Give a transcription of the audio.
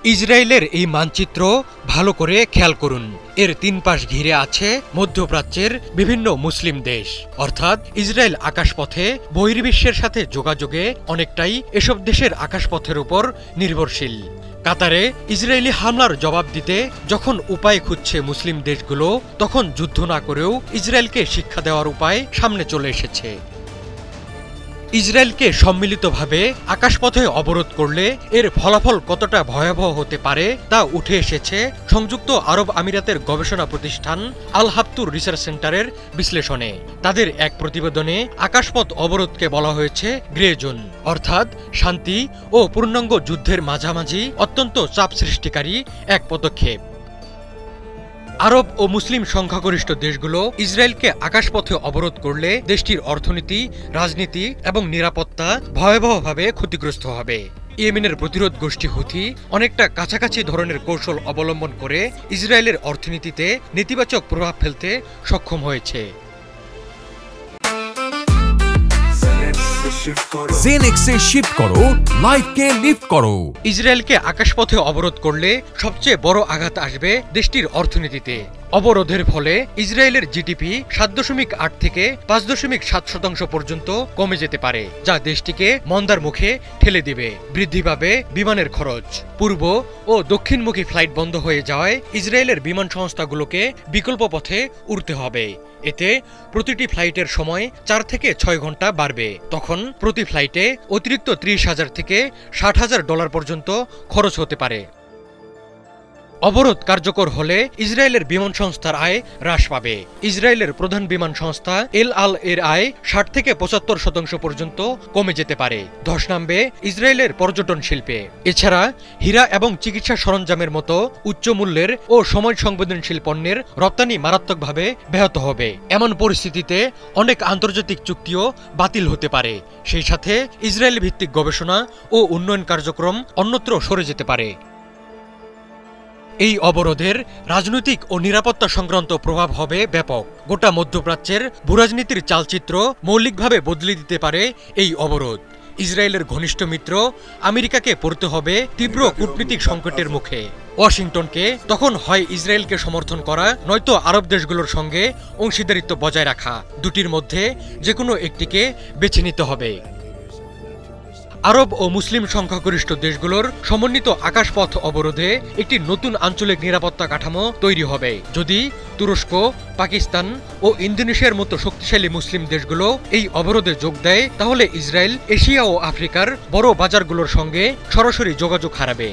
ইসরায়েলের এই মানচিত্র ভালো করে খেয়াল করুন। এর তিন পাশ ঘিরে আছে মধ্যপ্রাচ্যের বিভিন্ন মুসলিম দেশ, অর্থাৎ ইসরায়েল আকাশপথে বহির্বিশ্বের সাথে যোগাযোগে অনেকটাই এসব দেশের আকাশপথের উপর নির্ভরশীল। কাতারে ইসরায়েলি হামলার জবাব দিতে যখন উপায় খুঁজছে মুসলিম দেশগুলো, তখন যুদ্ধ না করেও ইসরায়েলকে শিক্ষা দেওয়ার উপায় সামনে চলে এসেছে। ইসরায়েলকে সম্মিলিতভাবে আকাশপথে অবরোধ করলে এর ফলাফল কতটা ভয়াবহ হতে পারে তা উঠে এসেছে সংযুক্ত আরব আমিরাতের গবেষণা প্রতিষ্ঠান আল হাবতুর রিসার্চ সেন্টারের বিশ্লেষণে। তাদের এক প্রতিবেদনে আকাশপথ অবরোধকে বলা হয়েছে গ্রে জোন, অর্থাৎ শান্তি ও পূর্ণাঙ্গ যুদ্ধের মাঝামাঝি অত্যন্ত চাপ সৃষ্টিকারী এক পদক্ষেপ। আরব ও মুসলিম সংখ্যাগরিষ্ঠ দেশগুলো ইসরায়েলকে আকাশপথে অবরোধ করলে দেশটির অর্থনীতি, রাজনীতি এবং নিরাপত্তা ভয়াবহভাবে ক্ষতিগ্রস্ত হবে। ইয়েমেনের প্রতিরোধ গোষ্ঠী হুথি অনেকটা কাছাকাছি ধরনের কৌশল অবলম্বন করে ইসরায়েলের অর্থনীতিতে নেতিবাচক প্রভাব ফেলতে সক্ষম হয়েছে। জেনেক্সে শিফট করো, লাইফকে লিফট করো। ইসরায়েলকে আকাশপথে অবরোধ করলে সবচেয়ে বড় আঘাত আসবে দেশটির অর্থনীতিতে। অবরোধের ফলে ইসরায়েলের জিডিপি 7.8 থেকে 5.7% পর্যন্ত কমে যেতে পারে, যা দেশটিকে মন্দার মুখে ঠেলে দিবে। বৃদ্ধি পাবে বিমানের খরচ। পূর্ব ও দক্ষিণমুখী ফ্লাইট বন্ধ হয়ে যাওয়ায় ইসরায়েলের বিমান সংস্থাগুলোকে বিকল্প পথে উড়তে হবে। এতে প্রতিটি ফ্লাইটের সময় 4 থেকে 6 ঘন্টা বাড়বে। তখন প্রতি ফ্লাইটে অতিরিক্ত $30,000 থেকে $60,000 পর্যন্ত খরচ হতে পারে। অবরোধ কার্যকর হলে ইসরায়েলের বিমান সংস্থার আয় হ্রাস পাবে। ইসরায়েলের প্রধান বিমান সংস্থা এল আল এর আয় 60 থেকে 75% পর্যন্ত কমে যেতে পারে। ধস নামবে ইসরায়েলের পর্যটন শিল্পে। এছাড়া হীরা এবং চিকিৎসা সরঞ্জামের মতো উচ্চ মূল্যের ও সময় সংবেদনশীল পণ্যের রপ্তানি মারাত্মকভাবে ব্যাহত হবে। এমন পরিস্থিতিতে অনেক আন্তর্জাতিক চুক্তিও বাতিল হতে পারে। সেই সাথে ইসরায়েল ভিত্তিক গবেষণা ও উন্নয়ন কার্যক্রম অন্যত্র সরে যেতে পারে। এই অবরোধের রাজনৈতিক ও নিরাপত্তা সংক্রান্ত প্রভাব হবে ব্যাপক। গোটা মধ্যপ্রাচ্যের ভূরাজনীতির চালচিত্র মৌলিকভাবে বদলে দিতে পারে এই অবরোধ। ইসরায়েলের ঘনিষ্ঠ মিত্র আমেরিকাকে পড়তে হবে তীব্র কূটনীতিক সংকটের মুখে। ওয়াশিংটনকে তখন হয় ইসরায়েলকে সমর্থন করা, নয়তো আরব দেশগুলোর সঙ্গে অংশীদারিত্ব বজায় রাখা। দুটির মধ্যে যে কোনো একটিকে বেছে নিতে হবে। আরব ও মুসলিম সংখ্যাগরিষ্ঠ দেশগুলোর সমন্বিত আকাশপথ অবরোধে একটি নতুন আঞ্চলিক নিরাপত্তা কাঠামো তৈরি হবে। যদি তুরস্ক, পাকিস্তান ও ইন্দোনেশিয়ার মতো শক্তিশালী মুসলিম দেশগুলো এই অবরোধে যোগ দেয়, তাহলে ইসরায়েল এশিয়া ও আফ্রিকার বড় বাজারগুলোর সঙ্গে সরাসরি যোগাযোগ হারাবে।